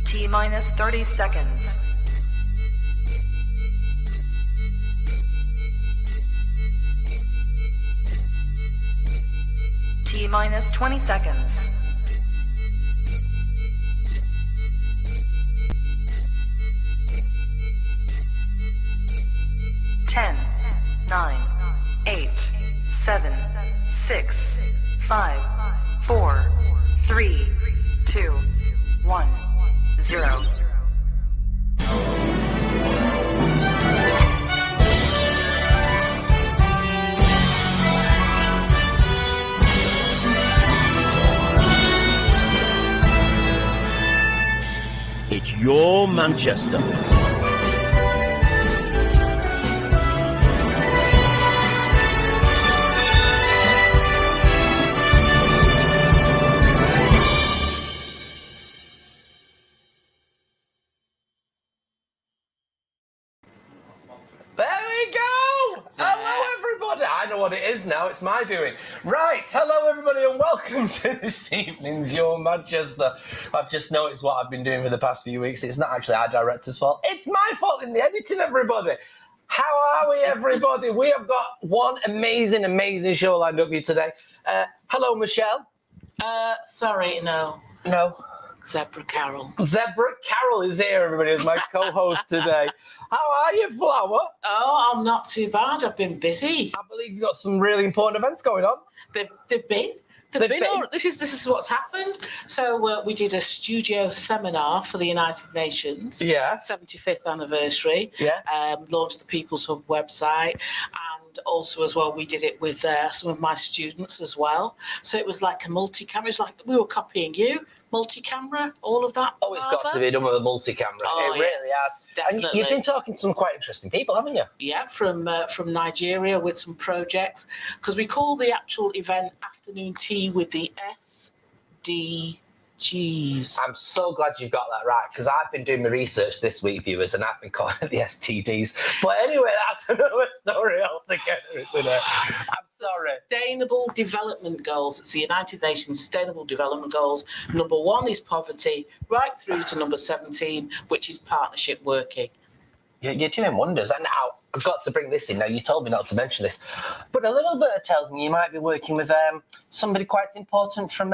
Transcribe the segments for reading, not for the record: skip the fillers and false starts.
T minus 30 seconds. T minus 20 seconds. Ten, 9, 8, 7, 6, 5, 4, 3, 2, 1, 0. It's your Manchester. I know what it is now, it's my doing. Right, hello everybody and welcome to this evening's Your Manchester. I've just noticed what I've been doing for the past few weeks. It's not actually our director's fault, it's my fault in the editing, everybody. How are we, everybody? We have got one amazing show lined up for you today. Hello, Michelle. Sorry, no. No. Zebra Carol. Zebra Carol is here, everybody, as my co-host today. How are you, Flower? Oh, I'm not too bad. I've been busy. I believe you've got some really important events going on. They've been. This is what's happened. So we did a studio seminar for the United Nations. Yeah. 75th anniversary. Yeah. Launched the People's Hub website. And also as well, we did it with some of my students as well. So it was like a multi-camera. It's like we were copying you. Multi-camera, all of that. Oh, it's got to be done with a multi-camera. Oh, it really has. Definitely. And you've been talking to some quite interesting people, haven't you? Yeah, from Nigeria with some projects, because we call the actual event Afternoon Tea with the SDGs. I'm so glad you got that right, because I've been doing my research this week, viewers, and I've been calling it the STDs. But anyway, that's another story altogether, isn't it? I'm sorry. Sustainable Development Goals. It's the United Nations Sustainable Development Goals. Number 1 is poverty, right through to number 17, which is partnership working. You're doing wonders. And now, I've got to bring this in. Now, you told me not to mention this, but a little bit tells me you might be working with somebody quite important from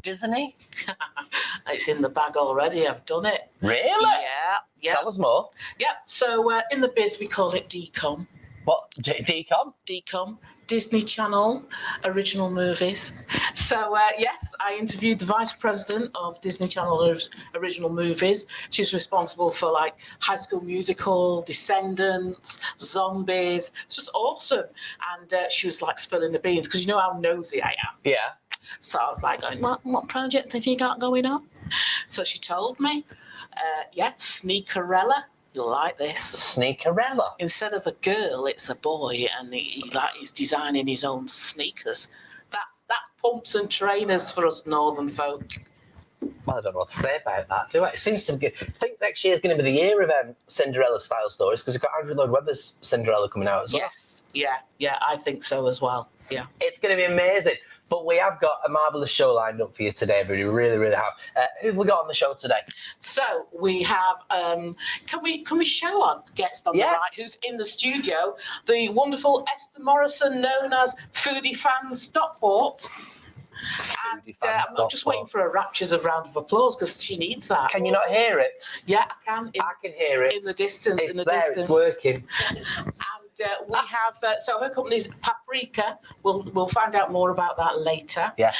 Disney. It's in the bag already. I've done it. Really? Yeah. Tell us more. Yeah. So in the biz, we call it DCOM. What? DCOM? DCOM. Disney Channel original movies. So yes, I interviewed the vice president of Disney Channel original movies. She's responsible for like High School Musical, Descendants, Zombies. It's just awesome. And she was like spilling the beans because you know how nosy I am. Yeah. So I was like, what project have you got going on? So she told me, Sneakerella. You'll like this. Sneakerella. Instead of a girl, it's a boy, and he's designing his own sneakers. That's pumps and trainers for us northern folk. Well, I don't know what to say about that, do I? It seems to be good. I think next year's going to be the year of Cinderella-style stories, because we've got Andrew Lloyd Webber's Cinderella coming out as well. Yes, yeah, I think so as well, yeah. It's going to be amazing. But we have got a marvellous show lined up for you today, everybody. We really have. Who have we got on the show today? So we have, can we show our guest on the right, who's in the studio, the wonderful Esther Morrison, known as Foodie Fan Stockport. And I'm just waiting for a rapturous round of applause because she needs that. Can you not hear it? Yeah, I can. I can hear it. In the distance. It's working. And we have, so her company's Paprika. We'll find out more about that later. Yes.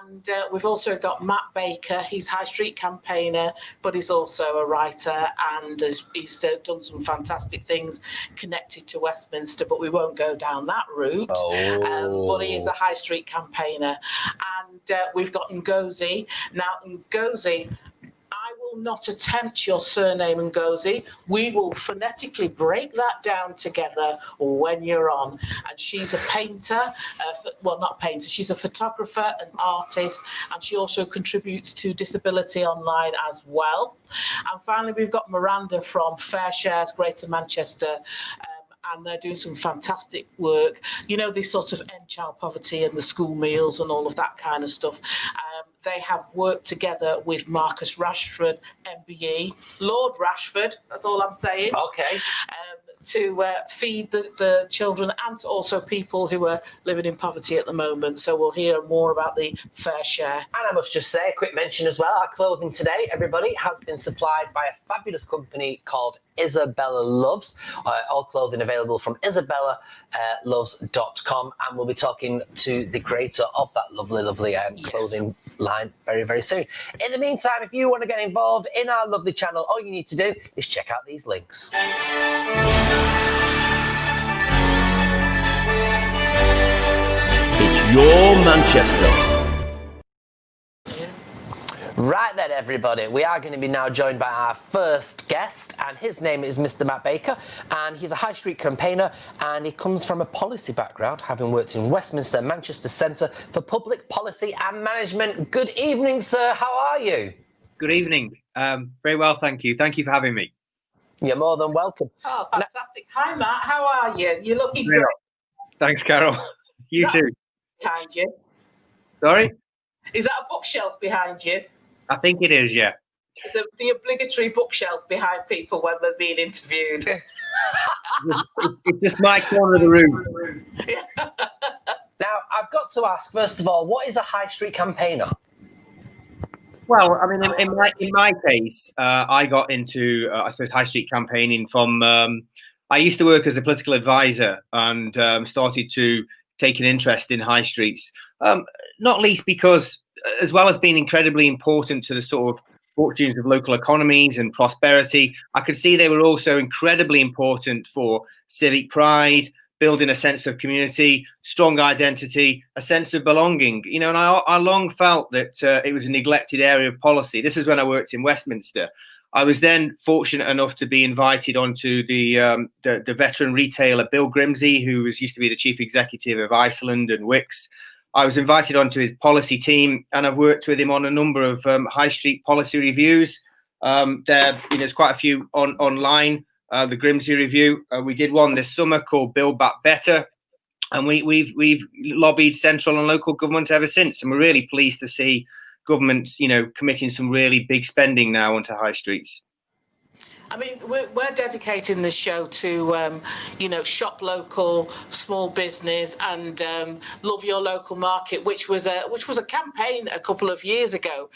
And we've also got Matt Baker. He's high street campaigner, but he's also a writer, and he's done some fantastic things connected to Westminster, but we won't go down that route. But he is a high street campaigner. And we've got Ngozi. Now, Ngozi, I will not attempt your surname, Ngozi. We will phonetically break that down together when you're on. And she's a painter, not painter, she's a photographer, an artist, and she also contributes to Disability Online as well. And finally, we've got Miranda from Fair Shares Greater Manchester, and they're doing some fantastic work. You know, this sort of end child poverty and the school meals and all of that kind of stuff. they have worked together with Marcus Rashford, MBE, Lord Rashford, that's all I'm saying. Okay. To feed the children and also people who are living in poverty at the moment. So we'll hear more about the fair share. And I must just say, a quick mention as well, our clothing today, everybody, has been supplied by a fabulous company called Isabella Loves. All clothing available from isabellaloves.com, and we'll be talking to the creator of that lovely clothing line very, very soon. In the meantime, if you want to get involved in our lovely channel, all you need to do is check out these links. It's your Manchester. Right then, everybody, we are going to be now joined by our first guest, and his name is Mr. Matt Baker, and he's a high street campaigner, and he comes from a policy background, having worked in Westminster and Manchester Centre for Public Policy and Management. Good evening, sir. How are you? Good evening. Very well, thank you. Thank you for having me. You're more than welcome. Oh, fantastic. Hi, Matt. How are you? You're looking Very great. well. Thanks, Carol. You too. Behind you. Sorry? Is that a bookshelf behind you? I think it is, yeah. It's the obligatory bookshelf behind people when they're being interviewed. It's just my corner of the room. Now, I've got to ask, first of all, what is a high street campaigner? Well, I mean, in my case, I got into, I suppose, high street campaigning from. I used to work as a political advisor and started to take an interest in high streets, not least because, as well as being incredibly important to the sort of fortunes of local economies and prosperity, I could see they were also incredibly important for civic pride, building a sense of community, strong identity, a sense of belonging. You know, and I long felt that it was a neglected area of policy. This is when I worked in Westminster. I was then fortunate enough to be invited onto the veteran retailer Bill Grimsey, who used to be the chief executive of Iceland and Wix. I was invited onto his policy team, and I've worked with him on a number of high street policy reviews. There's quite a few online. The Grimsey Review. We did one this summer called Build Back Better, and we've lobbied central and local government ever since. And we're really pleased to see government, committing some really big spending now onto high streets. I mean, we're dedicating this show to, shop local, small business, and love your local market, which was a campaign a couple of years ago.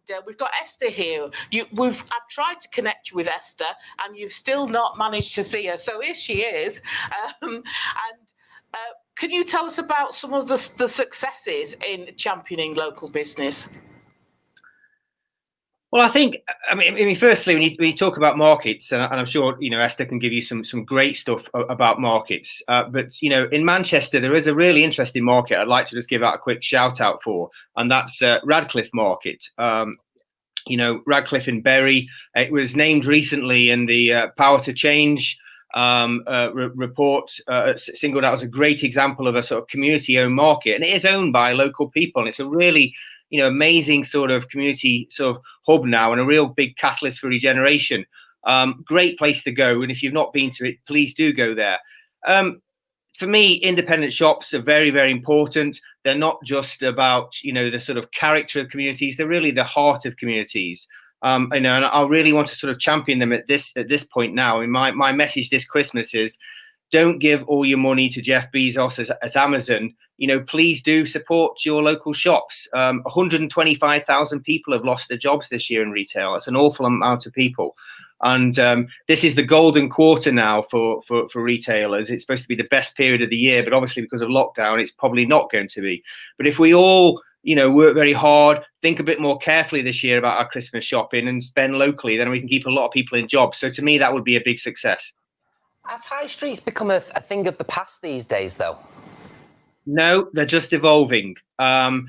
And we've got Esther here. I've tried to connect you with Esther, and you've still not managed to see her. So here she is. Can you tell us about some of the successes in championing local business? Well, I mean, firstly, when you talk about markets, and I'm sure, Esther can give you some great stuff about markets. But, in Manchester, there is a really interesting market I'd like to just give out a quick shout out for, and that's Radcliffe Market. Radcliffe in Bury. It was named recently in the Power to Change report, singled out as a great example of a sort of community-owned market. And it is owned by local people, and it's a really amazing sort of community sort of hub now, and a real big catalyst for regeneration. Great place to go, and if you've not been to it, please do go there. For me, independent shops are very, very important. They're not just about the sort of character of communities; they're really the heart of communities. And I really want to sort of champion them at this point now. And my message this Christmas is: don't give all your money to Jeff Bezos at Amazon. Please do support your local shops. 125,000 people have lost their jobs this year in retail. That's an awful amount of people. And this is the golden quarter now for retailers. It's supposed to be the best period of the year, but obviously because of lockdown, it's probably not going to be. But if we all, work very hard, think a bit more carefully this year about our Christmas shopping and spend locally, then we can keep a lot of people in jobs. So to me, that would be a big success. Have high streets become a thing of the past these days, though? No, they're just evolving. The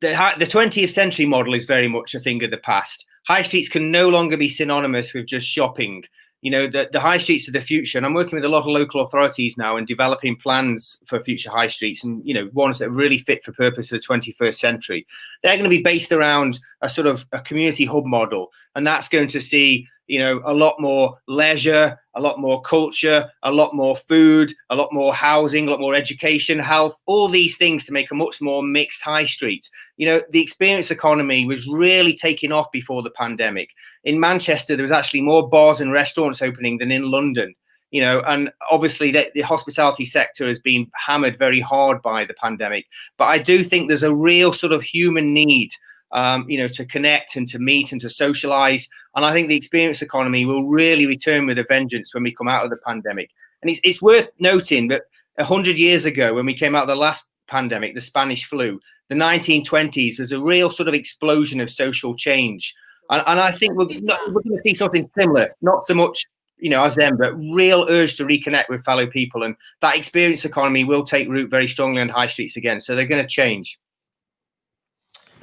20th century model is very much a thing of the past. High streets can no longer be synonymous with just shopping. The high streets of the future, and I'm working with a lot of local authorities now and developing plans for future high streets, and ones that are really fit for purpose of the 21st century. They're going to be based around a sort of a community hub model, and that's going to see a lot more leisure, a lot more culture, a lot more food, a lot more housing, a lot more education, health, all these things to make a much more mixed high street. The experience economy was really taking off before the pandemic. In Manchester, there was actually more bars and restaurants opening than in London. And obviously the hospitality sector has been hammered very hard by the pandemic. But I do think there's a real sort of human need, to connect and to meet and to socialize. And I think the experience economy will really return with a vengeance when we come out of the pandemic. And it's worth noting that 100 years ago, when we came out of the last pandemic, the Spanish flu, the 1920s was a real sort of explosion of social change. And I think we're going to see something similar, not so much as them, but real urge to reconnect with fellow people. And that experience economy will take root very strongly on high streets again. So they're going to change.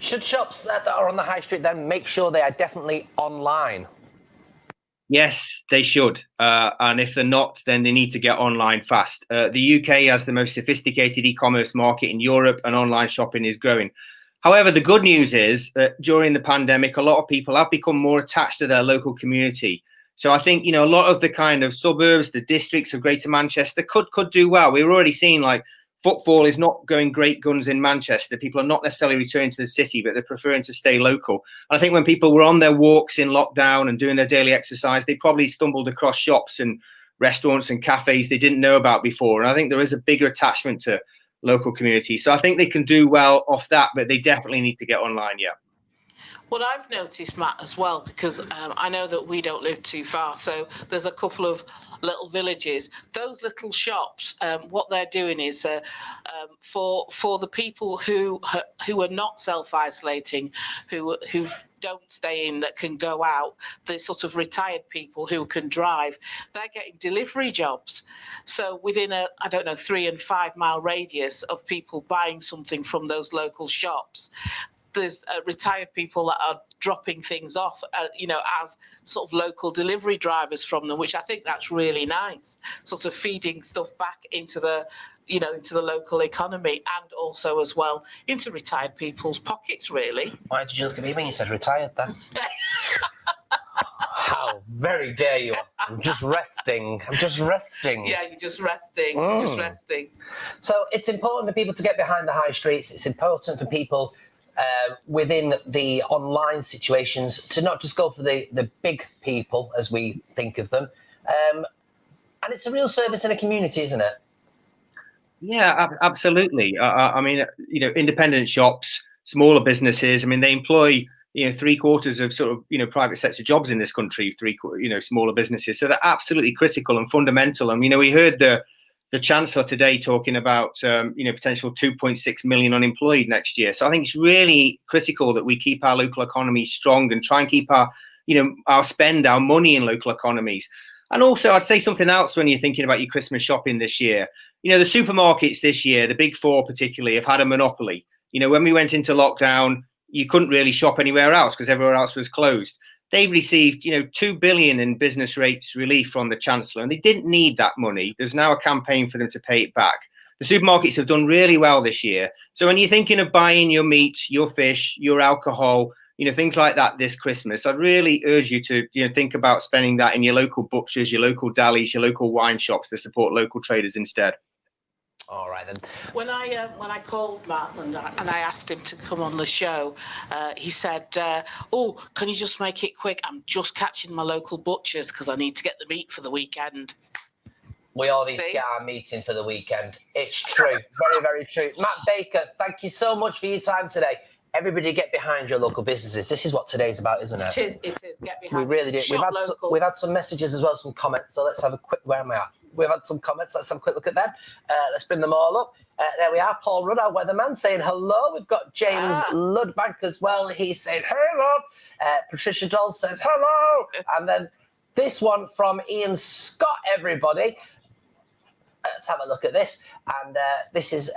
Should shops that are on the high street then make sure they are definitely online? Yes, they should. And if they're not, then they need to get online fast. The UK has the most sophisticated e-commerce market in Europe, and online shopping is growing. However, the good news is that during the pandemic, a lot of people have become more attached to their local community. So I think, a lot of the kind of suburbs, the districts of Greater Manchester could do well. We're already seeing footfall is not going great guns in Manchester. People are not necessarily returning to the city, but they're preferring to stay local. And I think when people were on their walks in lockdown and doing their daily exercise, they probably stumbled across shops and restaurants and cafes they didn't know about before. And I think there is a bigger attachment to local communities. So I think they can do well off that, but they definitely need to get online, yeah. What I've noticed, Matt, as well, because I know that we don't live too far, so there's a couple of little villages. Those little shops, what they're doing is for the people who are not self-isolating, who don't stay in, that can go out, the sort of retired people who can drive, they're getting delivery jobs. So within 3 and 5 mile radius of people buying something from those local shops, there's retired people that are dropping things off, as sort of local delivery drivers from them, which I think that's really nice, sort of feeding stuff back into the local economy, and also as well into retired people's pockets, really. Why did you look at me when you said retired then? How very dare you. I'm just resting. Yeah, you're just resting. You're just resting. So it's important for people to get behind the high streets. It's important for people within the online situations to not just go for the big people as we think of them. And it's a real service in a community, isn't it? Yeah, absolutely. I mean, independent shops, smaller businesses, they employ, 3/4 of sort of, private sector jobs in this country, smaller businesses. So they're absolutely critical and fundamental. And, we heard the Chancellor today talking about, potential 2.6 million unemployed next year. So I think it's really critical that we keep our local economies strong and try and keep our spend, our money in local economies. And also, I'd say something else when you're thinking about your Christmas shopping this year. The supermarkets this year, the big four particularly, have had a monopoly. When we went into lockdown, you couldn't really shop anywhere else because everywhere else was closed. They've received, 2 billion in business rates relief from the Chancellor, and they didn't need that money. There's now a campaign for them to pay it back. The supermarkets have done really well this year. So when you're thinking of buying your meat, your fish, your alcohol, things like that this Christmas, I'd really urge you to, think about spending that in your local butchers, your local delis, your local wine shops to support local traders instead. All right then. When I called Matt and I asked him to come on the show, he said, "Oh, can you just make it quick? I'm just catching my local butchers because I need to get the meat for the weekend." We all need to get our meeting for the weekend. It's true, very, very true. Matt Baker, thank you so much for your time today. Everybody get behind your local businesses. This is what today's about, isn't it? It is. Get behind. We really do. We've had some messages as well, some comments. So let's have a quick. Where am I at? We've had some comments. Let's have a quick look at them. Let's bring them all up. There we are. Paul Rudd, our weatherman, saying hello. We've got James Ludbank as well. He's saying hello. Patricia Doll says hello. And then this one from Ian Scott, everybody. Let's have a look at this. And this is,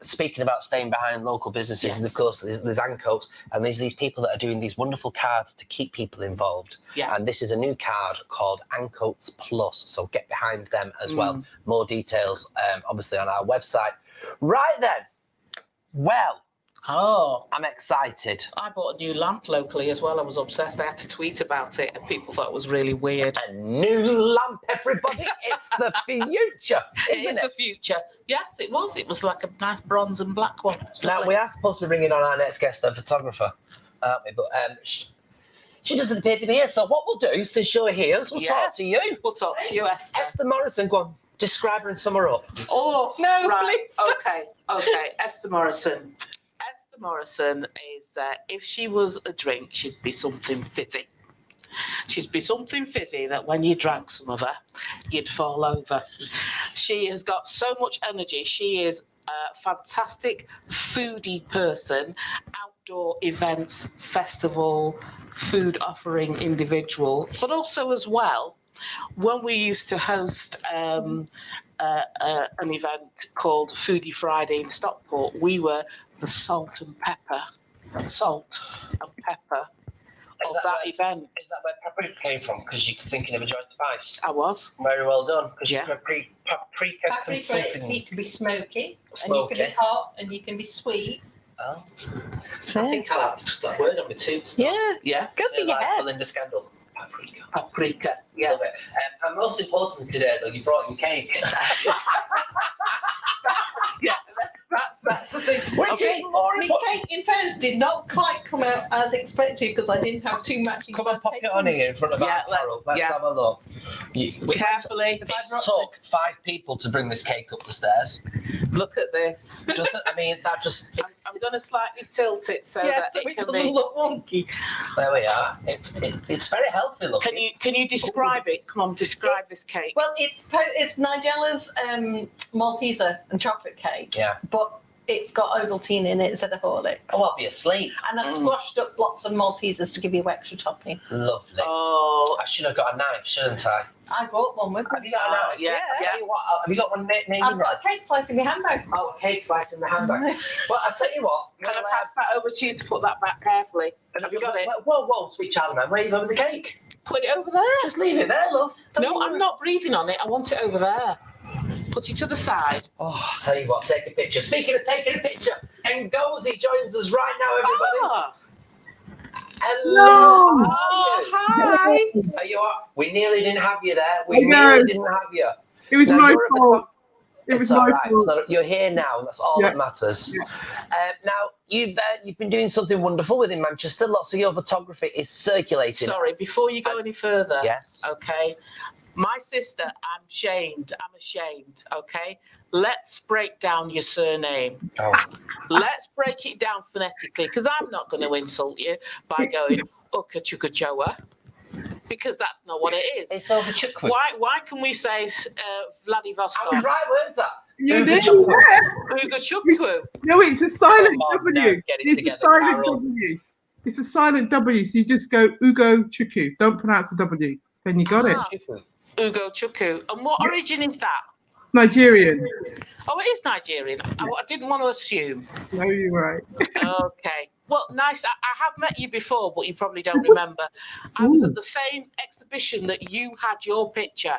speaking about staying behind local businesses, yes. And of course, there's Ancoats, and there's these people that are doing these wonderful cards to keep people involved. Yeah. And this is a new card called Ancoats Plus, so get behind them as well. More details, obviously, on our website. Right then, well, Oh, I'm excited. I bought a new lamp locally as well. I was obsessed. I had to tweet about it, and people thought it was really weird. A new lamp, everybody. It's the future, It isn't is it? the future. Yes, it was. It was like a nice bronze and black one. It's Now, lovely. we are supposed to be bringing on our next guest, a photographer, aren't we? But she doesn't appear to be here. So what we'll do, since you're here, is we'll talk to you. We'll talk to you, Esther. Esther Morrison, go on. Describe her and sum her up. Oh, No, right. please. Okay. Esther Morrison. Esther Morrison is, if she was a drink, she'd be something fizzy. She'd be something fizzy that when you drank some of her, you'd fall over. She has got so much energy. She is a fantastic foodie person, outdoor events, festival, food offering individual, but also as well, when we used to host an event called Foodie Friday in Stockport, we were the salt and pepper of that event. Is that where paprika came from? Because you're thinking of a joint spice. I was. Very well done. Because Yeah. paprika Paprika, can something. you can be smoky, and you Smoky. can be hot, and you can be sweet. Oh. I think I'll have just that word on my tombstone. Yeah, Yeah. good for your Like hair. Belinda Scandal. Paprika. Paprika. Yeah. Love it. And most importantly today, though, you brought in cake. Yeah. That's the thing. Which Okay. is more My important. cake, in fairness, did not quite come out as expected because I didn't have too matching. Come and size pop cake it on here in front of Yeah, our Carol. Let's yeah. have a look. Carefully. It took 5 people to bring this cake up the stairs. Look at this. I'm going to slightly tilt it so Yeah, that so it it can doesn't be. look wonky. There we are. It's very healthy looking. Can you describe it? Come on, describe this cake. Well, it's Nigella's Malteser and chocolate cake, Yeah. but it's got Ovaltine in it instead of Horlicks. Oh, I'll be asleep. And I've squashed up lots of Maltesers to give you extra topping. Lovely. Oh, I should have got a knife, shouldn't I? I brought one with Have me. you got a knife? yeah, I yeah. tell you what, have you got one maybe I've got a cake slice in my handbag. Oh, a cake slice in the handbag. Well, I tell you what. Can I pass that over to you to put that back carefully? Have you got it? Whoa, sweet child of mine. Where are you going with the cake? Put it over there. Just leave it there, love. No, I'm not breathing on it. I want it over there. Put it to the side. Oh, I'll tell you what, take a picture. Speaking of taking a picture, Ngozi joins us right now, everybody. Oh, Hello. How oh are hi. you? Are you up? We nearly didn't have you there. We I know. nearly didn't have you. It was Now, my you're a fault. It It's was all my right. fault. So you're here now. That's all Yeah. that matters. Yeah. Now you've been doing something wonderful within Manchester. Lots of your photography is circulating. Sorry, before you go any further. Yes. Okay. My sister, I'm ashamed. Okay. Let's break down your surname. Oh. Let's break it down phonetically, because I'm not going to insult you by going Ukachukachoa, because that's not what it is. It's over Chukwu. Why can we say I was Vladivostok? right, weren't I? You did? Chukwu. Yeah. Ugachukwu. No, it's a silent Come on, W. now, get it It's together, a silent Carol. W. It's a silent W, so you just go Ugo Chuku. Don't pronounce the W. Then you got it. Ah. Chukwu. Ugochukwu. And what origin is that? It's Nigerian. Oh, it is Nigerian. I didn't want to assume. No, you're right. Okay. Well, nice. I have met you before, but you probably don't remember. I was at the same exhibition that you had your picture,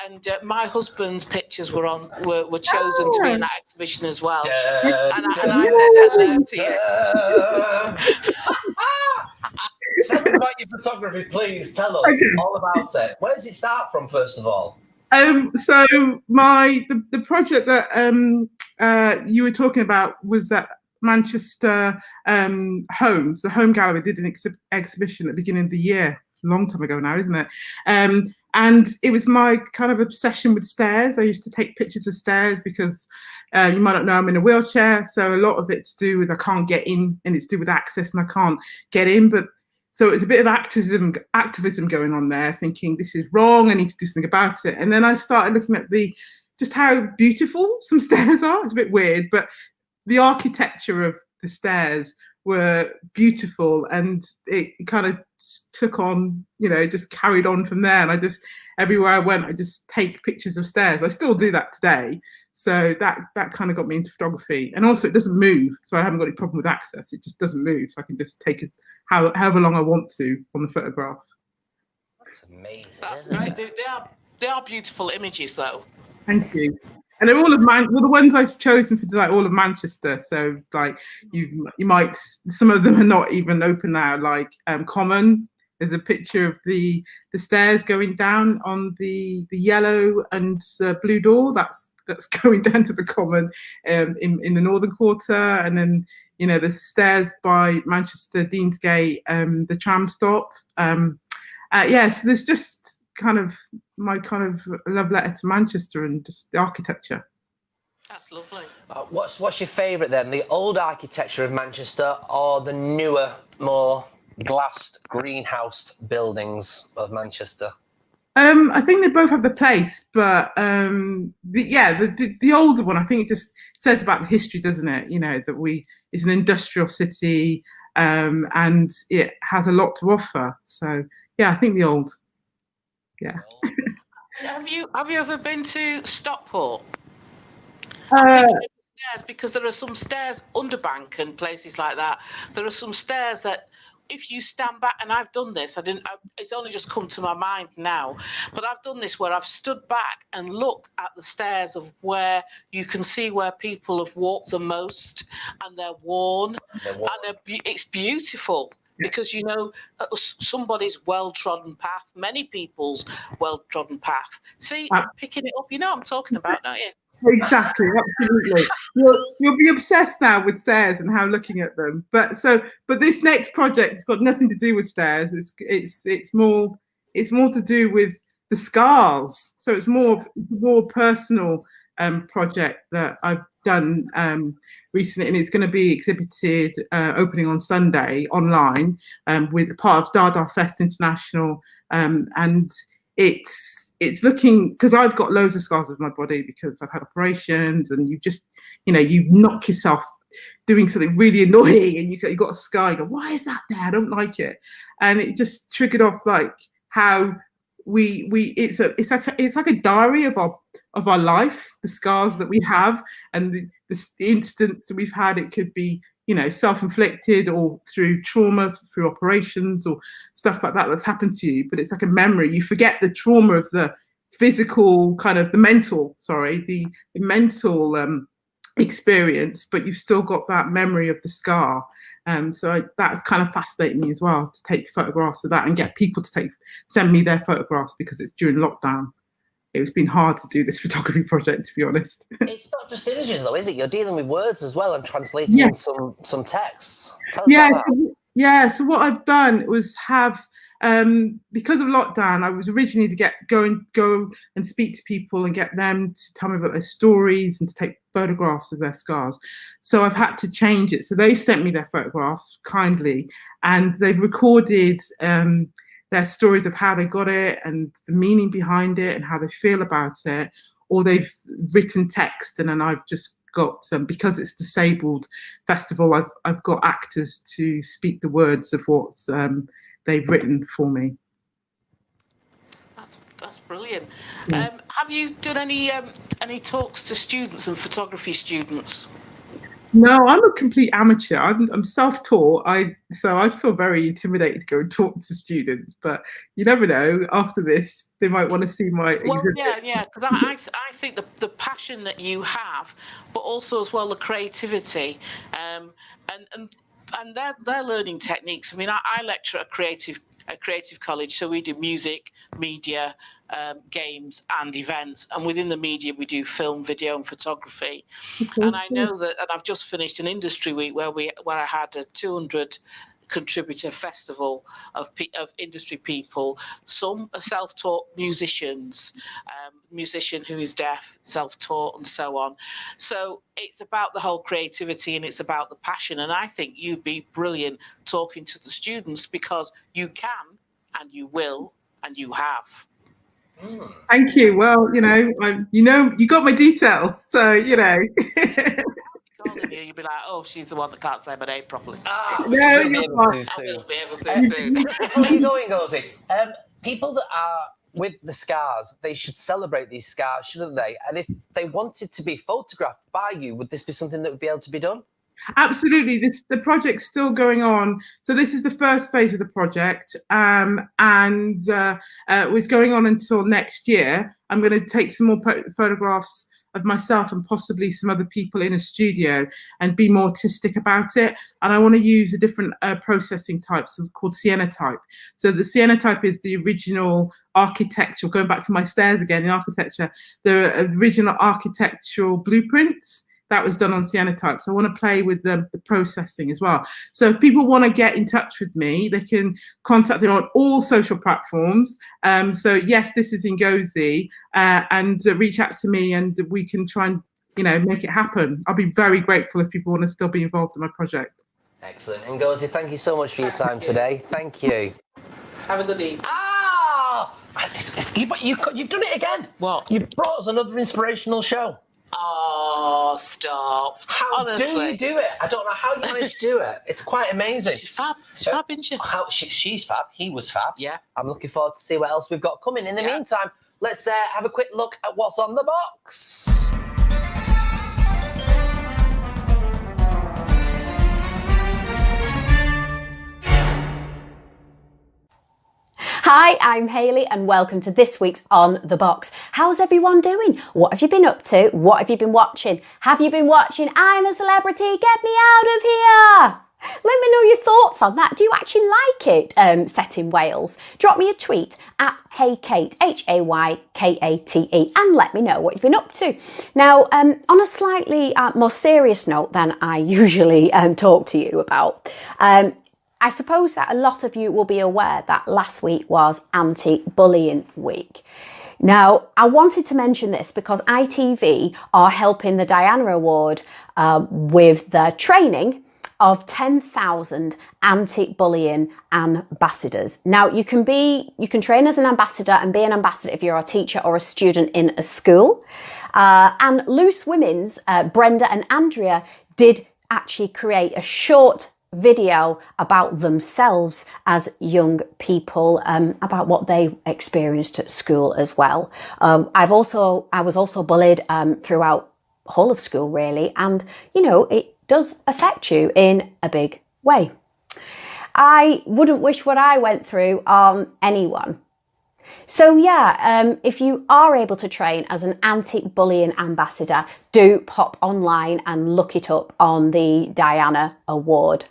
and my husband's pictures were chosen to be in that exhibition as well. And I said hello to you. Tell me about your photography, please. Tell us Okay. all about it. Where does it start from, first of all? So the project that you were talking about was at Manchester Homes. The Home Gallery did an exhibition at the beginning of the year, a long time ago now, isn't it? And it was my kind of obsession with stairs. I used to take pictures of stairs because you might not know I'm in a wheelchair, so a lot of it's to do with I can't get in, and it's to do with access, and I can't get in. But so it's a bit of activism going on there, thinking this is wrong, I need to do something about it. And then I started looking at just how beautiful some stairs are. It's a bit weird, but the architecture of the stairs were beautiful, and it kind of took on, just carried on from there. And everywhere I went, I just take pictures of stairs. I still do that today. So that kind of got me into photography. And also it doesn't move, so I haven't got any problem with access. It just doesn't move, so I can just take it however long I want to on the photograph. That's amazing. That's isn't right. it? They are beautiful images, though. Thank you. And they're all of well, the ones I've chosen for like all of Manchester. So like you might, some of them are not even open now. Like Common, there's a picture of the stairs going down on the yellow and blue door. That's going down to the Common in the Northern Quarter, and then the stairs by Manchester Deansgate, the tram stop. Yes, there's just kind of my kind of love letter to Manchester and just the architecture. That's lovely. What's your favourite then? The old architecture of Manchester or the newer, more glassed, greenhoused buildings of Manchester? I think they both have the place, but the older one, I think it just says about the history, doesn't it? That it's an industrial city, and it has a lot to offer. So yeah, I think the old. Yeah. Have you ever been to Stockport? Stairs, because there are some stairs underbank and places like that. There are some stairs that, if you stand back, and I've done this, it's only just come to my mind now, but I've done this where I've stood back and looked at the stairs of where you can see where people have walked the most, and they're worn. And it's beautiful. Because somebody's well-trodden path, many people's well-trodden path. See, I'm picking it up. You know what I'm talking about, don't you? Exactly, absolutely. You'll be obsessed now with stairs and how looking at them. But this next project's got nothing to do with stairs. It's more to do with the scars. So it's more personal project that I've done recently, and it's going to be exhibited opening on Sunday online with part of Dada Fest International, and it's looking, because I've got loads of scars of my body because I've had operations, and you just you knock yourself doing something really annoying and you got a scar, you go, why is that there? I don't like it. And it just triggered off like how it's like a diary of our life, the scars that we have, and the instance that we've had. It could be self-inflicted or through trauma, through operations or stuff like that that's happened to you, but it's like a memory. You forget the trauma of the physical, kind of the mental experience, but you've still got that memory of the scar. So that's kind of fascinating me as well, to take photographs of that and get people to send me their photographs, because it's during lockdown. It's been hard to do this photography project, to be honest. It's not just images, though, is it? You're dealing with words as well and translating some texts. Tell us about that. So what I've done was have, because of lockdown, I was originally to go and speak to people and get them to tell me about their stories and to take photographs of their scars. So I've had to change it. So they've sent me their photographs kindly, and they've recorded their stories of how they got it and the meaning behind it and how they feel about it, or they've written text, and then I've just got some, because it's disabled festival, I've got actors to speak the words of what they've written for me. That's brilliant. Have you done any talks to students and photography students? No, I'm a complete amateur. I'm self-taught. So I'd feel very intimidated to go and talk to students. But you never know. After this, they might want to see my exhibit. Yeah. Because I think the passion that you have, but also as well the creativity, and their learning techniques. I mean, I lecture at a creative college, so we do music, media, games and events, and within the media we do film, video and photography. And I know that, and I've just finished an industry week where I had a 200 contributor festival of industry people. Some are self-taught musicians, musician who is deaf, self-taught and so on. So it's about the whole creativity and it's about the passion, and I think you'd be brilliant talking to the students, because you can and you will and you have. Thank you. Well, you got my details, so calling you, you'd be like, oh, she's the one that can't say my name properly. No, you'll you're fine. I will be able to soon. Before you going, Gozi, people that are with the scars, they should celebrate these scars, shouldn't they? And if they wanted to be photographed by you, would this be something that would be able to be done? Absolutely. The project's still going on. So this is the first phase of the project, and was going on until next year. I'm going to take some more photographs of myself and possibly some other people in a studio and be more artistic about it. And I want to use a different processing types called Sienna type. So the Sienna type is the original architectural, going back to my stairs again, the architecture, the original architectural blueprints that was done on Sienna type. So I want to play with the processing as well. So if people want to get in touch with me, they can contact me on all social platforms. So yes, this is Ngozi, and reach out to me and we can try and, make it happen. I'll be very grateful if people want to still be involved in my project. Excellent. Ngozi, thank you so much for your time today. Thank you. Have a good evening. You've done it again. What? You've brought us another inspirational show. Oh, stop. How Honestly. do you do it? I don't know how you managed to do it. It's quite amazing. She's fab. She's fab, isn't she? She's fab. He was fab. Yeah. I'm looking forward to see what else we've got coming. In the meantime, let's have a quick look at what's on the box. Hi, I'm Hailey and welcome to this week's On The Box. How's everyone doing? What have you been up to? What have you been watching? Have you been watching I'm a Celebrity, Get Me Out of Here? Let me know your thoughts on that. Do you actually like it set in Wales? Drop me a tweet at HeyKate, HayKate, and let me know what you've been up to. Now, on a slightly more serious note than I usually talk to you about, I suppose that a lot of you will be aware that last week was Anti-Bullying Week. Now, I wanted to mention this because ITV are helping the Diana Award with the training of 10,000 anti-bullying ambassadors. Now, you can train as an ambassador and be an ambassador if you're a teacher or a student in a school. And Loose Women's Brenda and Andrea did actually create a short video about themselves as young people, about what they experienced at school as well. I was also bullied throughout whole of school, really, and it does affect you in a big way. I wouldn't wish what I went through on anyone. So if you are able to train as an anti-bullying ambassador, do pop online and look it up on the Diana Award.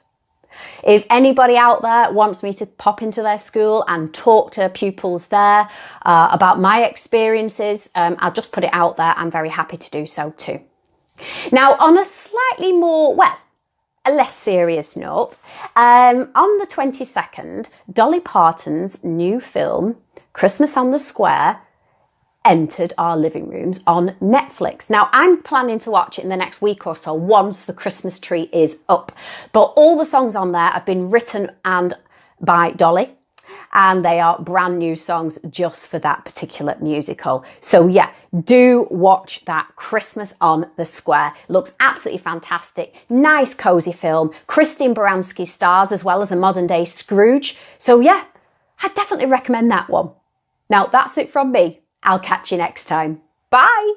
If anybody out there wants me to pop into their school and talk to pupils there about my experiences, I'll just put it out there. I'm very happy to do so too. Now, on a slightly more, a less serious note, on the 22nd, Dolly Parton's new film, Christmas on the Square, entered our living rooms on Netflix. Now, I'm planning to watch it in the next week or so once the Christmas tree is up. But all the songs on there have been written by Dolly, and they are brand new songs just for that particular musical. So do watch that Christmas on the Square. Looks absolutely fantastic. Nice, cozy film. Christine Baranski stars as well as a modern day Scrooge. So I definitely recommend that one. Now, that's it from me. I'll catch you next time. Bye.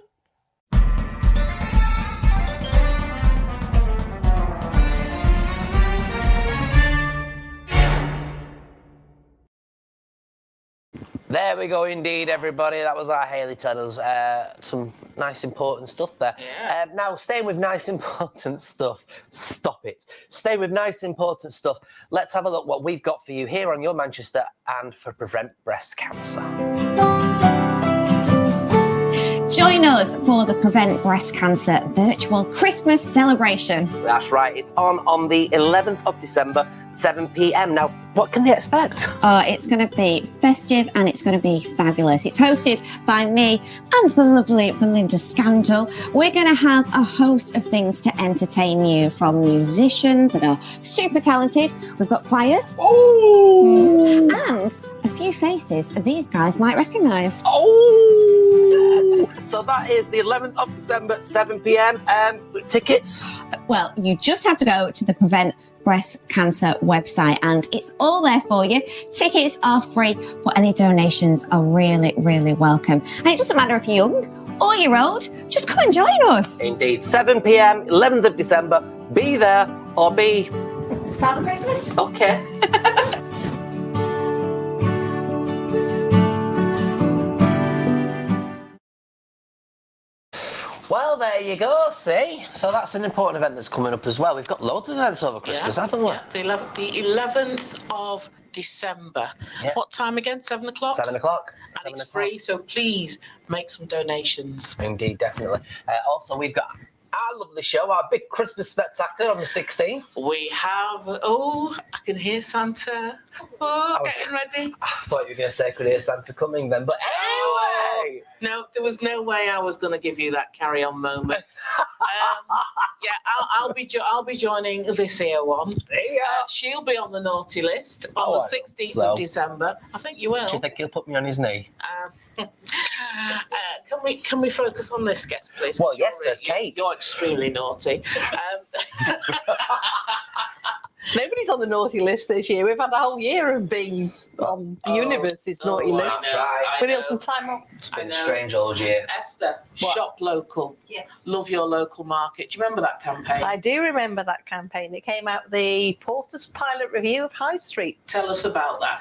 There we go, indeed, everybody. That was our Hailey telling us some nice, important stuff there. Yeah. Now, staying with nice, important stuff. Stop it. Staying with nice, important stuff. Let's have a look what we've got for you here on Your Manchester and for Prevent Breast Cancer. Join us for the Prevent Breast Cancer virtual Christmas celebration. That's right. It's on the 11th of December, 7 p.m. Now, what can they expect? It's going to be festive and it's going to be fabulous. It's hosted by me and the lovely Belinda Scandal. We're going to have a host of things to entertain you, from musicians that are super talented. We've got choirs. Oh! And a few faces these guys might recognise. Oh! So that is the 11th of December, 7 p.m. Tickets? Well, you just have to go to the Prevent Breast Cancer website and it's all there for you. Tickets are free, but any donations are really, really welcome. And it doesn't matter if you're young or you're old, just come and join us. Indeed, 7 p.m, 11th of December. Be there or be... Father Christmas? Okay. Well, Well, there you go, see? So that's an important event that's coming up as well. We've got loads of events over Christmas, haven't we? Yeah, the 11th of December. Yeah. What time again? 7 o'clock? 7 o'clock. And 7 it's o'clock. free, so please make some donations. Indeed, definitely. Also, we've got our lovely show, our big Christmas spectacular on the 16th. We have, I can hear Santa. Getting ready. I thought you were going to say, could hear Santa coming then, but anyway! No, there was no way I was going to give you that carry-on moment. I'll be joining this here one. She'll be on the naughty list on the 16th of December. I think you will. Do you think he'll put me on his knee? Can we focus on this guest, please? Well, yes, there's Kate. You're extremely naughty. Nobody's on the naughty list this year. We've had a whole year of being on the universe's naughty list. We need some time off. It's been a strange old year. Esther, shop local. Yes. Love your local market. Do you remember that campaign? I do remember that campaign. It came out the Porter's Pilot Review of High Street. Tell us about that.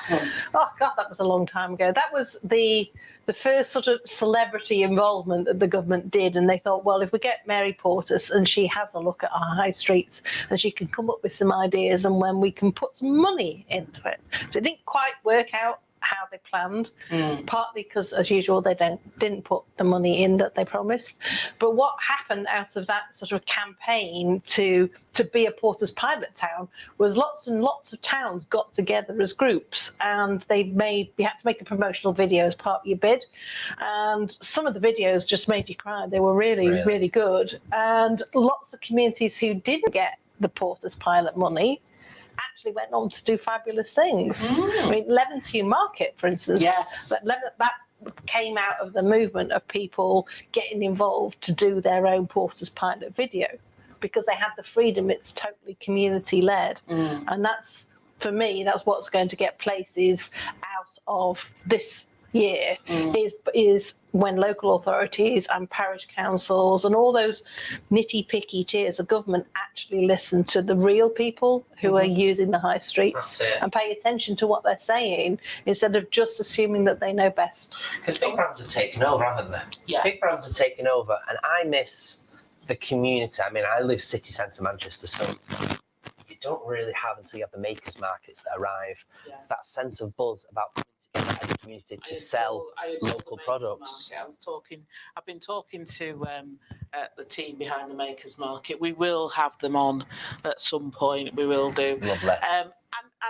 Oh, God, that was a long time ago. That was the first sort of celebrity involvement that the government did, and they thought, well, if we get Mary Portas and she has a look at our high streets and she can come up with some ideas and when we can put some money into it. So it didn't quite work out how they planned, partly because, as usual, they didn't put the money in that they promised. But what happened out of that sort of campaign to be a Porter's Pilot town was lots and lots of towns got together as groups, and you had to make a promotional video as part of your bid, and some of the videos just made you cry. They were really good, and lots of communities who didn't get the Porter's Pilot money actually went on to do fabulous things. I mean, Levenshulme Market, for instance, that came out of the movement of people getting involved to do their own Porter's Pilot video because they had the freedom. It's totally community led, and that's, for me, that's what's going to get places out of this year is when local authorities and parish councils and all those nitty-picky tiers of government actually listen to the real people who are using the high streets and pay attention to what they're saying instead of just assuming that they know best. Because big brands have taken over, haven't they? Yeah. Big brands have taken over, and I miss the community. I mean, I live city centre Manchester, so you don't really have until you have the makers markets that arrive that sense of buzz about coming together as a community to sell local products. I've been talking to the team behind the makers market. We will have them on at some point. We will do. Lovely.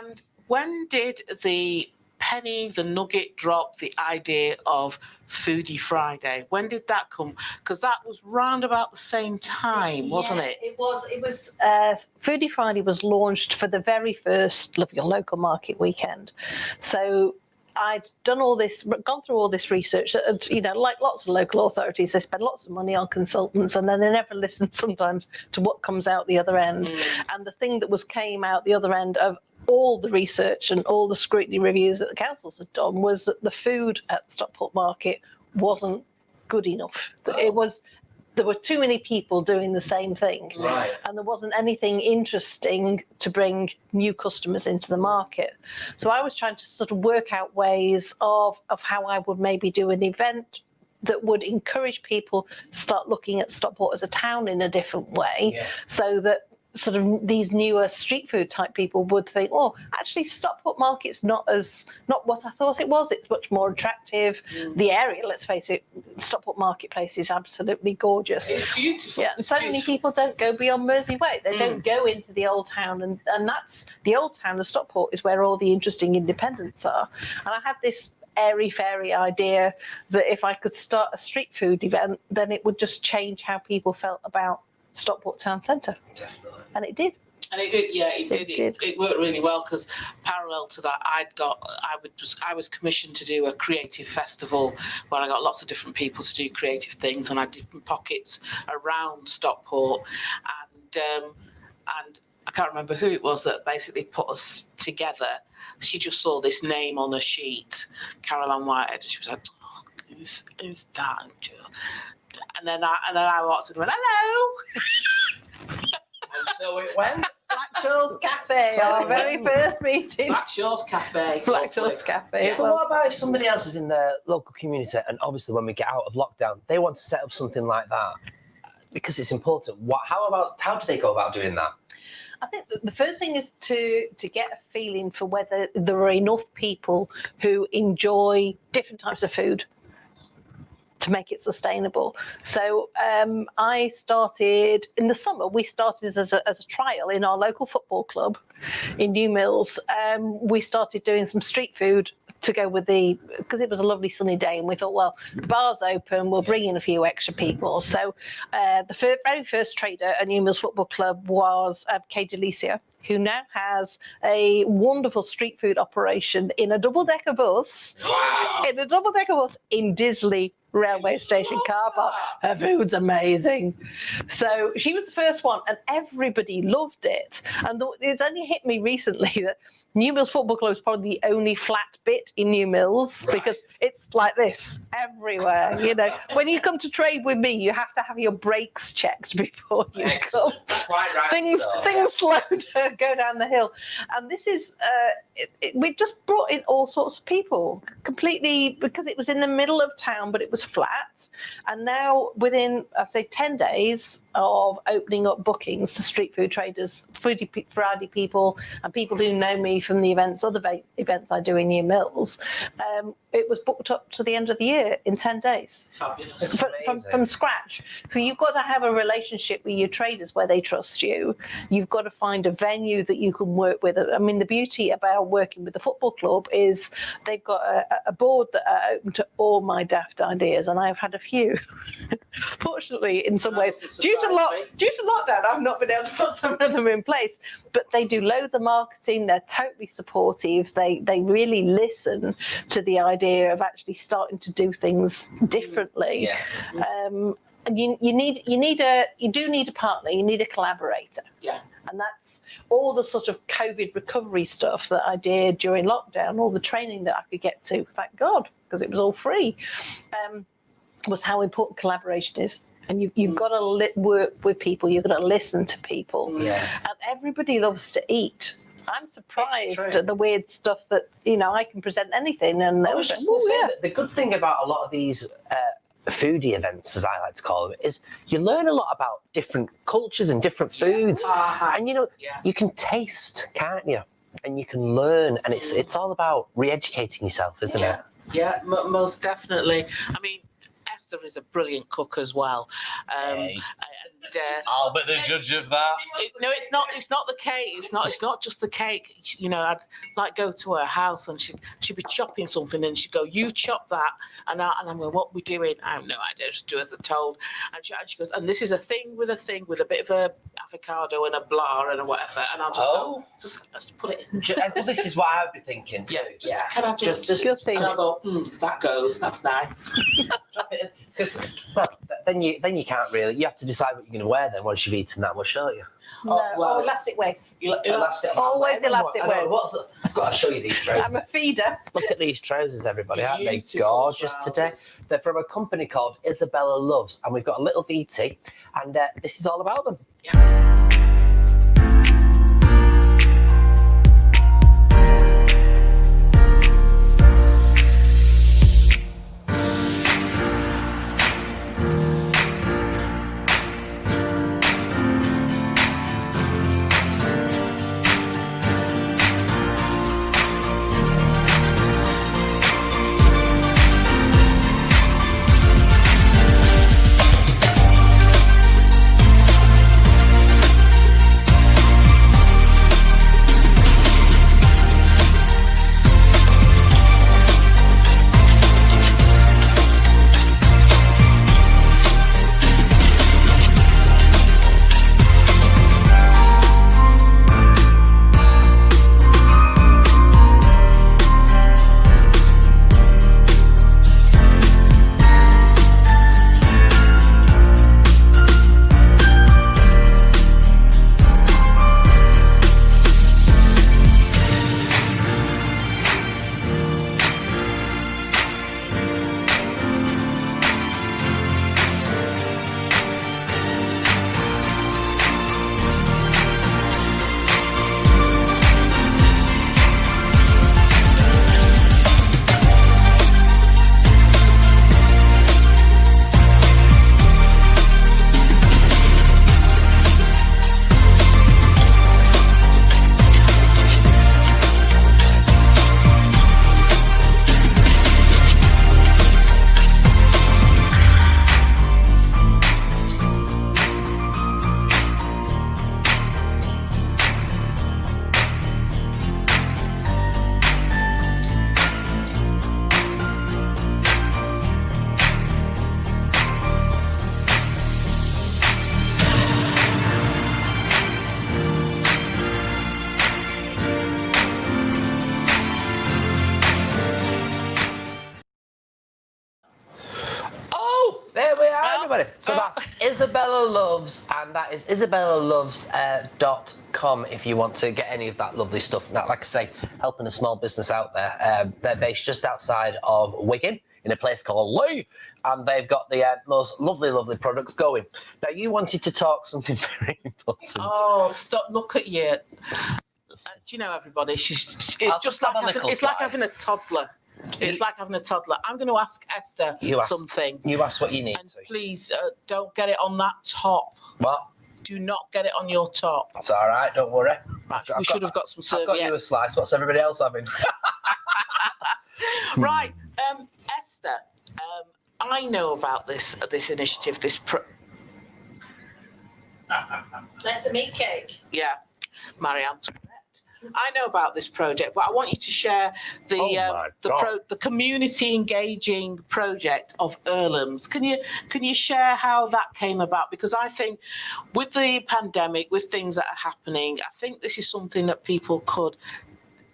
And when did the penny, the nugget drop, the idea of Foodie Friday? When did that come? Because that was round about the same time, wasn't it? It was. Foodie Friday was launched for the very first Love Your Local Market weekend. So I'd done all this, gone through all this research. Like lots of local authorities, they spend lots of money on consultants, and then they never listen sometimes to what comes out the other end. And the thing that came out the other end of all the research and all the scrutiny reviews that the councils had done was that the food at Stockport Market wasn't good enough. There were too many people doing the same thing, and there wasn't anything interesting to bring new customers into the market. So I was trying to sort of work out ways of how I would maybe do an event that would encourage people to start looking at Stockport as a town in a different way, so that sort of these newer street food type people would think, oh, actually Stockport Market's not what I thought it was. It's much more attractive. The area, let's face it, Stockport Marketplace is absolutely gorgeous. It's beautiful. Yeah, so many people don't go beyond Mersey Way. They don't go into the old town, and that's the old town of Stockport is where all the interesting independents are. And I had this airy-fairy idea that if I could start a street food event, then it would just change how people felt about Stockport Town Centre. Definitely. And it did. And it did, it worked really well because parallel to that, I was commissioned to do a creative festival where I got lots of different people to do creative things, and I had different pockets around Stockport, and I can't remember who it was that basically put us together. She just saw this name on a sheet, Caroline Whitehead, and she was like, oh, who's that? And then I walked in and went, hello. And so it went. Blackshaw's Cafe, our very first meeting. Blackshaw's Cafe. Blackshaw's Cafe. So what about if somebody else is in their local community, and obviously when we get out of lockdown, they want to set up something like that? because it's important. How do they go about doing that? I think the first thing is to get a feeling for whether there are enough people who enjoy different types of food to make it sustainable. So I started in the summer. We started as a trial in our local football club in New Mills. We started doing some street food to go with because it was a lovely sunny day, and we thought, well, the bar's open, we'll bring in a few extra people. So the very first trader at New Mills Football Club was Kay Delicia, who now has a wonderful street food operation in a double-decker bus. Wow. In a double-decker bus in Disley railway station car park. Her food's amazing. So she was the first one, and everybody loved it. And it's only hit me recently that New Mills Football Club is probably the only flat bit in New Mills, because it's like this everywhere. You know, when you come to trade with me, you have to have your brakes checked before you come. Quite right. Things slow down, go down the hill, and this is we just brought in all sorts of people completely, because it was in the middle of town, but it was flat. And now within, I'd say, 10 days of opening up bookings to street food traders, Friday people, and people who know me from the other events I do in New Mills, it was booked up to the end of the year in 10 days. Fabulous. From scratch. So you've got to have a relationship with your traders where they trust you. You've got to find a venue that you can work with. I mean, the beauty about working with the football club is they've got a board that are open to all my daft ideas, and I've had a few. Fortunately, in some ways, due to lockdown, I've not been able to put some of them in place. But they do loads of marketing. They're totally supportive. They really listen to the idea of actually starting to do things differently. And you do need a partner. You need a collaborator. Yeah. And that's all the sort of COVID recovery stuff that I did during lockdown, all the training that I could get to, thank God, because it was all free, was how important collaboration is. And you've got to work with people. You've got to listen to people. Yeah. And everybody loves to eat. I'm surprised at the weird stuff that, I can present anything. And I was just going to say that the good thing about a lot of these foodie events, as I like to call them, is you learn a lot about different cultures and different foods. And, you can taste, can't you? And you can learn. And it's all about re-educating yourself, isn't it? Yeah, most definitely. I mean, Esther is a brilliant cook as well. I'll be the judge of that. No, it's not. It's not the cake. It's not just the cake. I'd like go to her house and she'd be chopping something and she'd go, "You chop that," and I'm going, "What we doing?" I have no idea. Just do as they're told. And she goes, "And this is a thing with a bit of a avocado and a blah and a whatever." And I'll just go, just put it in. Well, this is what I'd be thinking too. Can I just think? And I'll go, that goes. That's nice. Because then you can't really. You have to decide what you're going to wear then once you've eaten that much, don't you? No, elastic waist. Always elastic waist. I've got to show you these trousers. I'm a feeder. Look at these trousers, everybody. Aren't they gorgeous today? They're from a company called Isabella Loves, and we've got a little VT, and this is all about them. Yeah. Isabella Loves, and that is isabellaloves.com if you want to get any of that lovely stuff. Now, like I say, helping a small business out there. They're based just outside of Wigan in a place called Lee, and they've got the most lovely products going. Now, you wanted to talk something very important. Oh, stop! Look at you. Do you know, everybody? It's just like having a toddler. It's like having a toddler. I'm going to ask Esther something. You ask what you need and to. Please don't get it on that top. What? Do not get it on your top. It's all right. Don't worry. We should have got some serviettes. I've got you a slice. What's everybody else having? Right, Esther. I know about this initiative. Let the meat cake. Yeah, Marianne's correct. I know about this project, but I want you to share the community engaging project of Earlham's. Can you share how that came about? Because I think with the pandemic, with things that are happening, I think this is something that people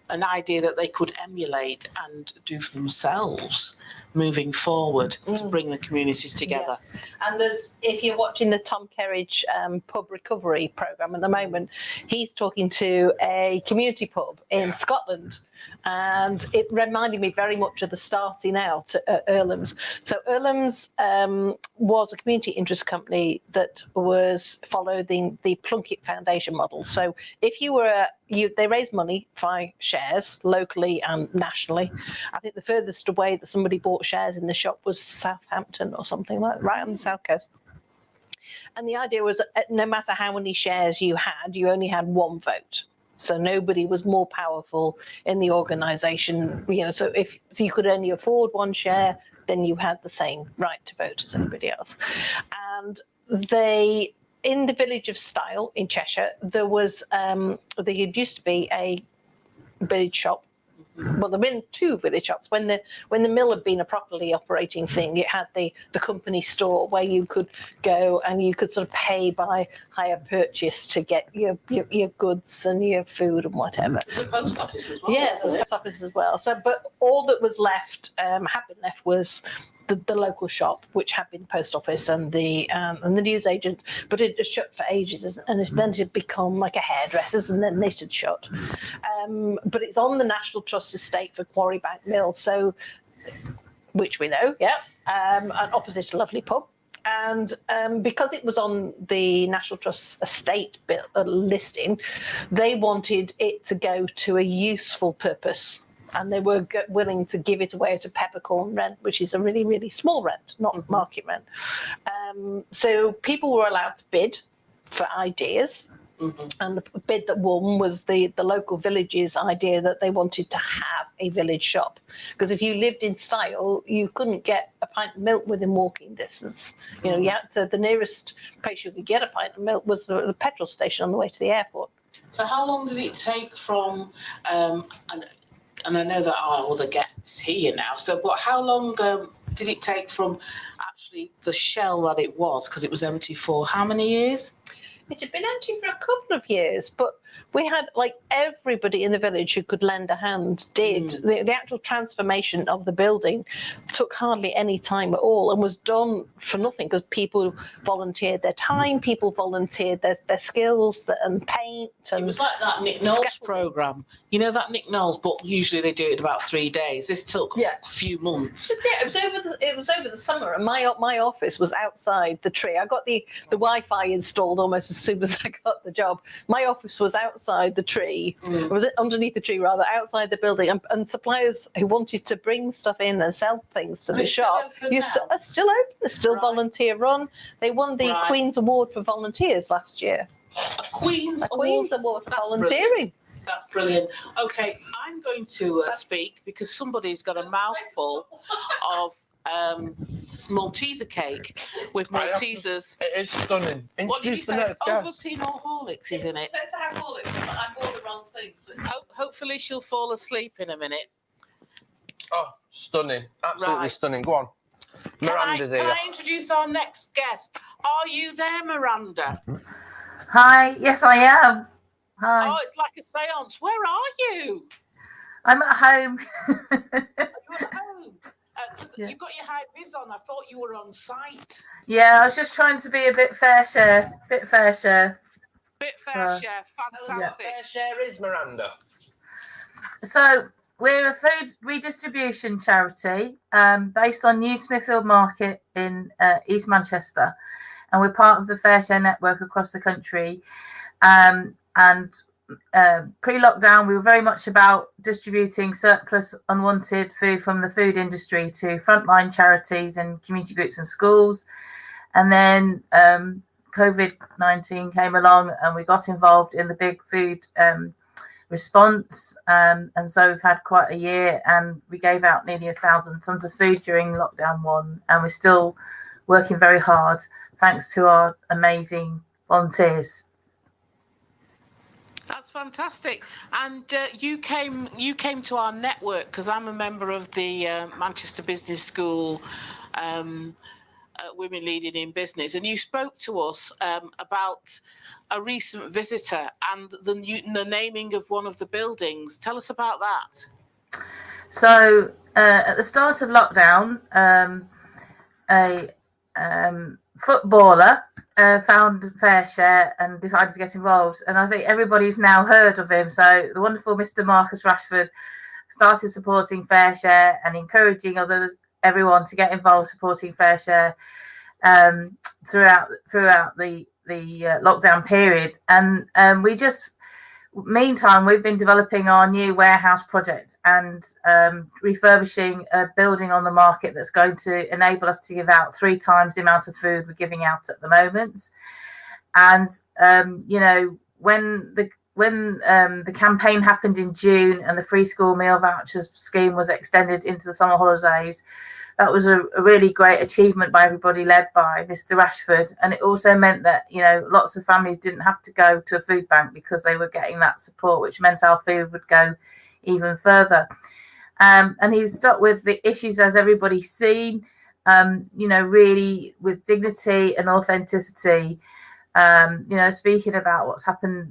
an idea that they could emulate and do for themselves moving forward to bring the communities together. Yeah. And if you're watching the Tom Kerridge pub recovery programme at the moment, he's talking to a community pub in Scotland. And it reminded me very much of the starting out at Earlham's. So Earlham's was a community interest company that was following the Plunkett Foundation model. So if they raised money by shares locally and nationally. I think the furthest away that somebody bought shares in the shop was Southampton or something like that, right on the south coast. And the idea was no matter how many shares you had, you only had one vote. So nobody was more powerful in the organisation, so you could only afford one share, then you had the same right to vote as anybody else. And in the village of Style in Cheshire, there used to be a village shop. Well, there have been two village shops. When the mill had been a properly operating thing, it had the company store where you could go and you could sort of pay by hire purchase to get your goods and your food and whatever. There's a post office as well. Yeah, there's a post office as well. So, but all that was left, was the local shop, which had been the post office and the newsagent, but it just shut for ages, and then it had become like a hairdresser's, and then it had shut. But it's on the National Trust estate for Quarrybank Mill, so which we know, and opposite a lovely pub. And because it was on the National Trust estate listing, they wanted it to go to a useful purpose. And they were willing to give it away at a peppercorn rent, which is a really, really small rent, not market rent. So people were allowed to bid for ideas. And the bid that won was the local village's idea that they wanted to have a village shop. Because if you lived in Style, you couldn't get a pint of milk within walking distance. You had to, the nearest place you could get a pint of milk was the petrol station on the way to the airport. So how long did it take from... And I know that our other guest is here now. But how long did it take from actually the shell that it was? Because it was empty for how many years? It had been empty for a couple of years, but we had everybody in the village who could lend a hand did. The actual transformation of the building took hardly any time at all and was done for nothing because people volunteered their time, people volunteered their skills and paint. And it was like that Nick Knowles programme. You know that Nick Knowles, but usually they do it in about 3 days. This took a few months. But yeah, it was over the summer, and my office was outside the tree. I got the Wi-Fi installed almost as soon as I got the job. My office was outside the tree, was it underneath the tree rather, outside the building, and suppliers who wanted to bring stuff in and sell things to the shop are still open. They're still volunteer run. They won the Queen's Award for volunteers last year. A Queen's Award for volunteering. Brilliant. That's brilliant. Okay, I'm going to speak because somebody's got a mouthful of Malteser cake with Maltesers. It is stunning. What did you say? Ovaltine or Horlicks is in it? Let's have Horlicks, but I bought the wrong thing. Hopefully she'll fall asleep in a minute. Oh, stunning. Absolutely stunning. Go on. Miranda's here. Can I introduce our next guest? Are you there, Miranda? Hi, yes I am. Hi. Oh, it's like a seance. Where are you? I'm at home. Are you at home? You've got your high vis on. I thought you were on site. Yeah, I was just trying to be a bit fair share. Bit fair share. Fantastic. Fair share is, Miranda. So we're a food redistribution charity based on New Smithfield Market in East Manchester, and we're part of the Fair Share network across the country. And pre-lockdown, we were very much about distributing surplus, unwanted food from the food industry to frontline charities and community groups and schools. And then COVID-19 came along, and we got involved in the big food response, and so we've had quite a year, and we gave out nearly 1,000 tons of food during lockdown 1, and we're still working very hard thanks to our amazing volunteers. That's fantastic. And you came to our network because I'm a member of the Manchester Business School Women Leading in Business, and you spoke to us about a recent visitor and the naming of one of the buildings. Tell us about that. So at the start of lockdown, a footballer found Fair Share and decided to get involved, and I think everybody's now heard of him. So the wonderful Mr. Marcus Rashford started supporting Fair Share and encouraging everyone to get involved supporting Fair Share throughout the lockdown period. And meantime, we've been developing our new warehouse project and refurbishing a building on the market that's going to enable us to give out 3 times the amount of food we're giving out at the moment. And when the campaign happened in June and the free school meal vouchers scheme was extended into the summer holidays, that was a really great achievement by everybody, led by Mr. Rashford. And it also meant that, lots of families didn't have to go to a food bank because they were getting that support, which meant our food would go even further. And he's stuck with the issues, as everybody's seen, really with dignity and authenticity, speaking about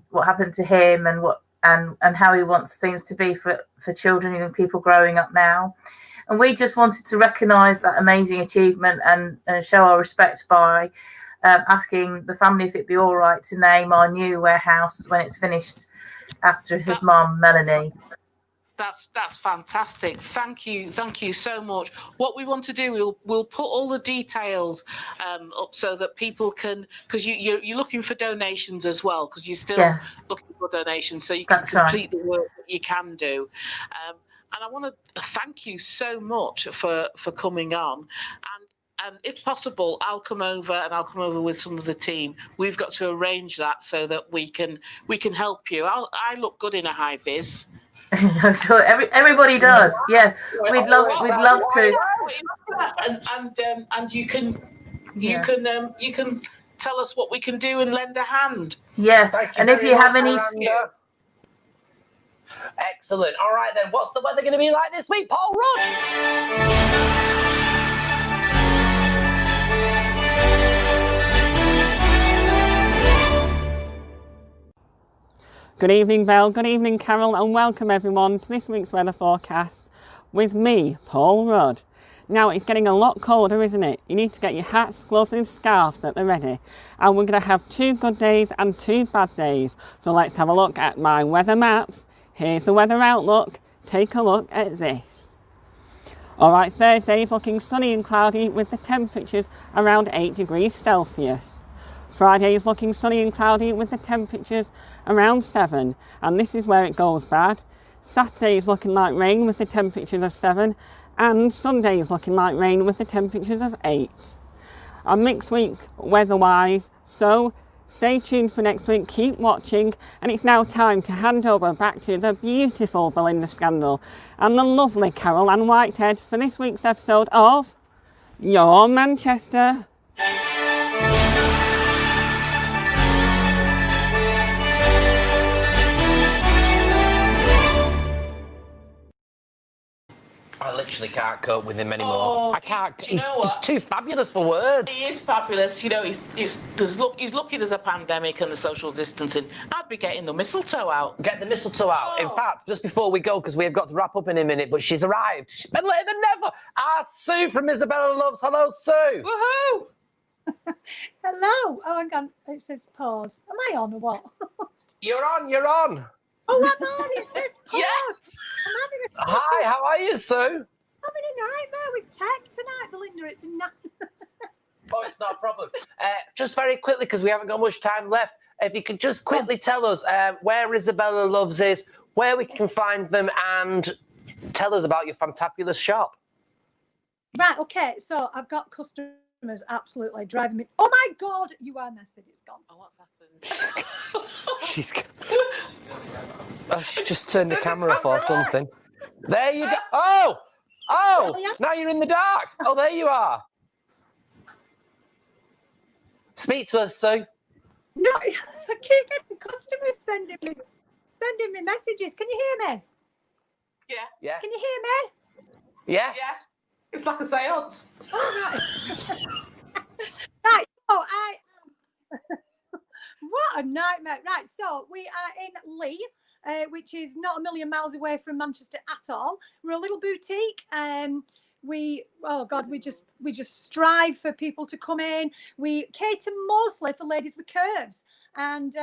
what happened to him and how he wants things to be for children and people growing up now. And we just wanted to recognise that amazing achievement and show our respect by asking the family if it'd be all right to name our new warehouse when it's finished after his mum, Melanie. That's fantastic. Thank you so much. What we want to do, we'll put all the details up so that people can, because you're looking for donations as well, because you're still looking for donations, so you can complete the work that you can do. And I want to thank you so much for coming on. And if possible, I'll come over with some of the team. We've got to arrange that so that we can help you. I look good in a high vis. I'm sure everybody does. Yeah, we'd love to. And you can tell us what we can do and lend a hand. Yeah, and if you have any. Excellent. All right, then. What's the weather going to be like this week, Paul Rudd? Good evening, Belle. Good evening, Carol, and welcome everyone to this week's weather forecast with me, Paul Rudd. Now, it's getting a lot colder, isn't it? You need to get your hats, gloves and scarves at the ready. And we're going to have 2 good days and 2 bad days. So let's have a look at my weather maps. Here's the weather outlook. Take a look at this. Alright, Thursday is looking sunny and cloudy with the temperatures around 8 degrees Celsius. Friday is looking sunny and cloudy with the temperatures around 7, and this is where it goes bad. Saturday is looking like rain with the temperatures of 7, and Sunday is looking like rain with the temperatures of 8. A mixed week weather-wise, so stay tuned for next week, keep watching, and it's now time to hand over back to the beautiful Belinda Scandal and the lovely Carol Ann Whitehead for this week's episode of Your Manchester. literally can't cope with him anymore. Oh, I can't. do you He's know what? just too fabulous for words. He is fabulous. You know, he's lucky there's a pandemic and the social distancing. I'd be getting the mistletoe out. Get the mistletoe out. Oh. In fact, just before we go, because we have got to wrap up in a minute, but she's arrived. She's been later than never. Sue from Isabella Loves. Hello, Sue. Woohoo! Hello. Oh, hang on. It says pause. Am I on or what? You're on. You're on. Oh, I'm on. It says pause. Yes. I'm having a Hi. How are you, Sue? having a nightmare with tech tonight, Belinda. It's a nightmare. Oh, it's not a problem. Just very quickly, because we haven't got much time left, if you could just quickly tell us where Isabella Loves is, where we can find them, and tell us about your fantabulous shop. Right. Okay. So I've got customers absolutely driving me. Oh my God! You are messy. It's gone. Oh, what's happened? She's she just turned the camera off or something. There you go. Oh! Now you're in the dark. Oh, there you are. Speak to us, Sue. No, I keep getting customers sending me messages. Can you hear me? Yeah. Yes. Can you hear me? Yes. Yeah. It's like a seance. Oh, right. Right. Oh, what a nightmare. Right. So we are in Lee, which is not a million miles away from Manchester at all. We're a little boutique. We just strive for people to come in. We cater mostly for ladies with curves, and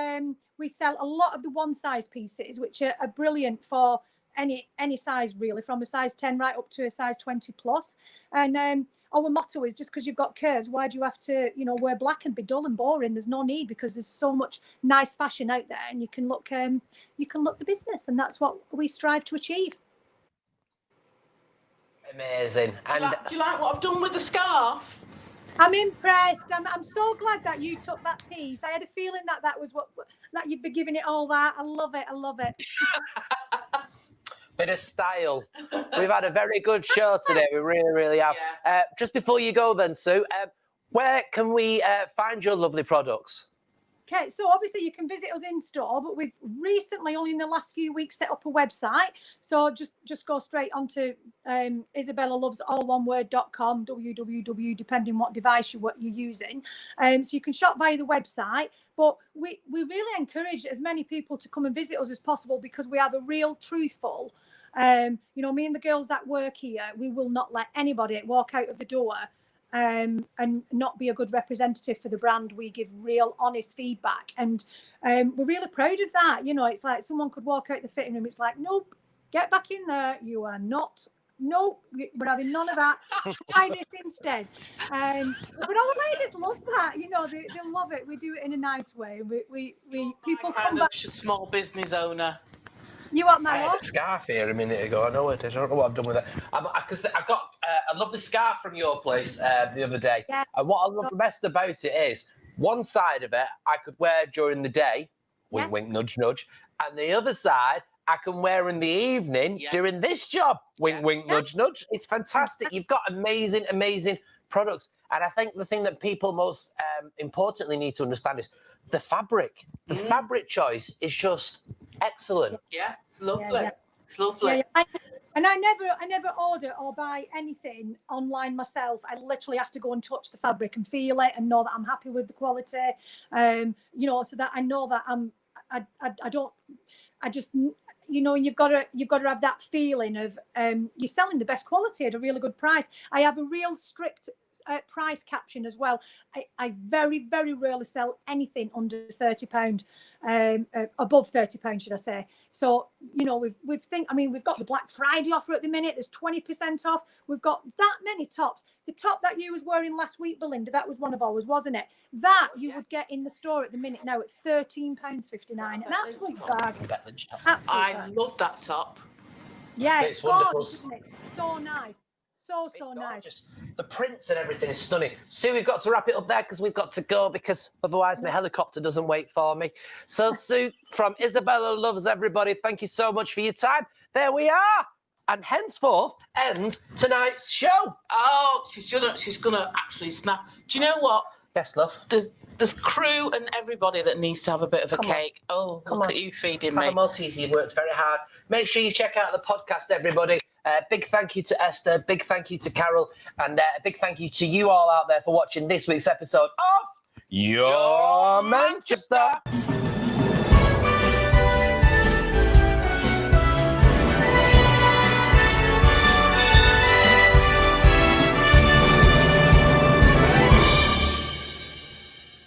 we sell a lot of the one size pieces, which are brilliant for any size really, from a size 10 right up to a size 20 plus. And our motto is, just because you've got curves, why do you have to, wear black and be dull and boring? There's no need, because there's so much nice fashion out there, and you can look the business, and that's what we strive to achieve. Amazing. Do you like what I've done with the scarf? I'm impressed. I'm so glad that you took that piece. I had a feeling that was that you'd be giving it all that. I love it. I love it. Bit of style. We've had a very good show today. We really, really have. Yeah. Just before you go then, Sue, where can we find your lovely products? Okay, so obviously you can visit us in store, but we've recently, only in the last few weeks, set up a website. So just go straight onto isabellaloves.com, www, depending what device you're using. So you can shop via the website, but we really encourage as many people to come and visit us as possible, because we have a real truthful, me and the girls that work here, we will not let anybody walk out of the door and not be a good representative for the brand. We give real honest feedback, and we're really proud of that. It's like someone could walk out the fitting room, it's like, nope, get back in there, you are not, nope, we're having none of that, try this instead. But our ladies love that, they love it. We do it in a nice way. We people come back. Small business owner. You want my I had a scarf here a minute ago. I know it. I don't know what I've done with it. Because I got a lovely scarf from your place the other day. Yeah. And what I love the best about it is, one side of it I could wear during the day, wink, wink, nudge, nudge, and the other side I can wear in the evening during this job, wink, wink, nudge, nudge. It's fantastic. You've got amazing, amazing products. And I think the thing that people most importantly need to understand is the fabric. The fabric choice is just excellent. Yeah, it's lovely. Yeah. It's lovely. Yeah. And I never order or buy anything online myself. I literally have to go and touch the fabric and feel it and know that I'm happy with the quality. So that I know that you've got to have that feeling of you're selling the best quality at a really good price. I have a real strict price caption as well. I very, very rarely sell anything under £30, above £30, should I say. So, we've got the Black Friday offer at the minute. There's 20% off. We've got that many tops. The top that you was wearing last week, Belinda, that was one of ours, wasn't it? That you would get in the store at the minute now at £13.59. An absolute bag. I love that top. Yeah, it's wonderful. Gorgeous, isn't it? So nice. So nice. The prints and everything is stunning. Sue, we've got to wrap it up there because we've got to go, because otherwise my helicopter doesn't wait for me. So Sue from Isabella Loves, everybody, thank you so much for your time. There we are. And henceforth ends tonight's show. Oh, she's gonna actually snap. Do you know what? Yes, love. There's crew and everybody that needs to have a bit of a cake. Oh, look at you feeding me. Maltese, you've worked very hard. Make sure you check out the podcast, everybody. Big thank you to Esther, big thank you to Carol, and a big thank you to you all out there for watching this week's episode of Your Manchester.